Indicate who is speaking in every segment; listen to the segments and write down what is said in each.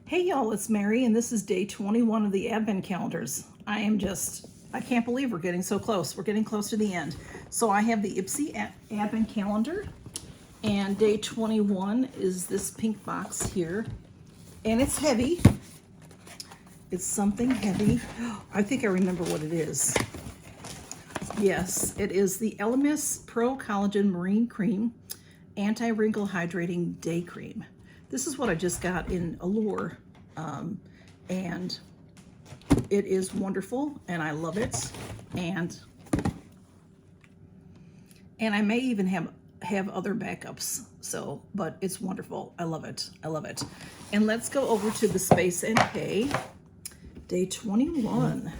Speaker 1: Hey y'all, it's Mary, and this is day 21 of the Advent calendars. I can't believe we're getting so close. We're getting close to the end. So I have the Ipsy Advent calendar, and day 21 is this pink box here. And it's heavy. It's something heavy. I think I remember what it is. Yes, it is the Elemis Pro Collagen Marine Cream Anti-Wrinkle Hydrating Day Cream. This is what I just got in Allure, and it is wonderful, and I love it. And I may even have other backups. So, but it's wonderful. I love it. I love it. And let's go over to the Space NK, day 21.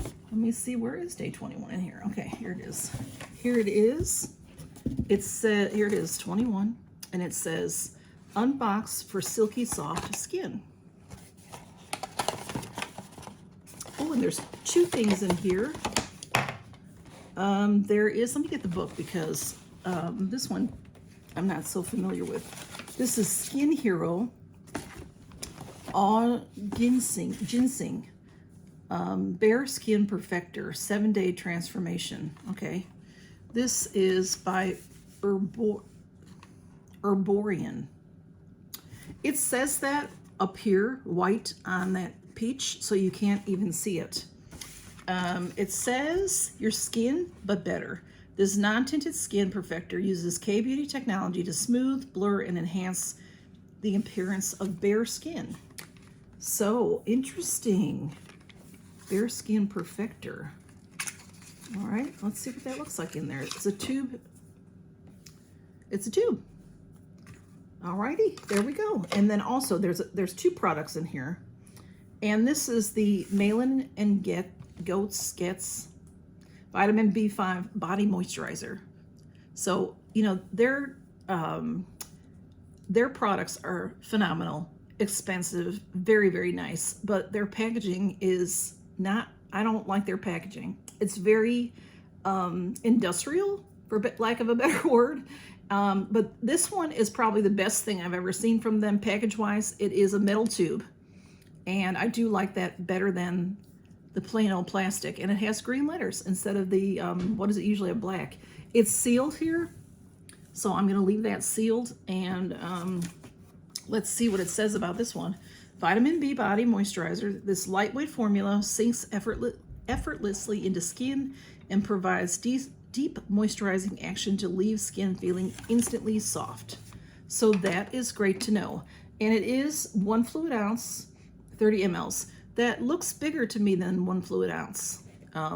Speaker 1: Let me see, where is day 21 in here? Okay, here it is. Here it is. Here it is, 21, and it says, unbox for silky soft skin. Oh, and there's two things in here. There is, let me get the book because this one I'm not so familiar with. This is Skin Hero All Ginseng Bare Skin Perfector 7-Day Transformation. Okay, this is by Herborian. It says that up here, white on that peach, so you can't even see it. It says your skin, but better. This non-tinted skin perfector uses K-Beauty technology to smooth, blur, and enhance the appearance of bare skin. So interesting. Bare skin perfector. All right, let's see what that looks like in there. It's a tube. It's a tube. Alrighty, there we go. And then also there's two products in here. And this is the Malin and Goetz Vitamin B5 Body Moisturizer. So, you know, their products are phenomenal, expensive, very, very nice, but their packaging is not, I don't like their packaging. It's very industrial, for lack of a better word. But this one is probably the best thing I've ever seen from them package-wise. It is a metal tube, and I do like that better than the plain old plastic. And it has green letters instead of the, what is it usually, a black. It's sealed here, so I'm going to leave that sealed, and let's see what it says about this one. Vitamin B Body Moisturizer. This lightweight formula sinks effortlessly into skin and provides deep moisturizing action to leave skin feeling instantly soft. So that is great to know. And it is 1 fluid ounce, 30 mLs. That looks bigger to me than 1 fluid ounce.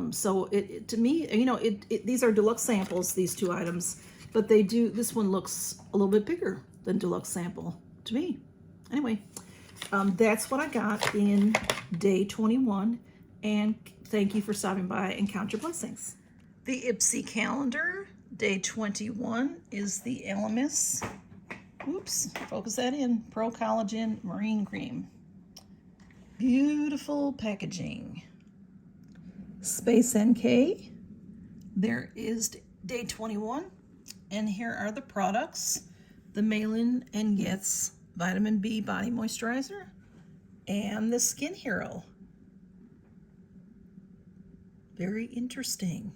Speaker 1: So it to me, you know, these are deluxe samples, these two items, but this one looks a little bit bigger than deluxe sample to me. Anyway, that's what I got in day 21, and thank you for stopping by, and count your blessings. The Ipsy calendar, day 21, is the Elemis, oops, focus that in, Pro Collagen Marine Cream. Beautiful packaging. Space NK, there is day 21, and here are the products. The Malin and Goetz Vitamin B Body Moisturizer, and the Skin Hero. Very interesting.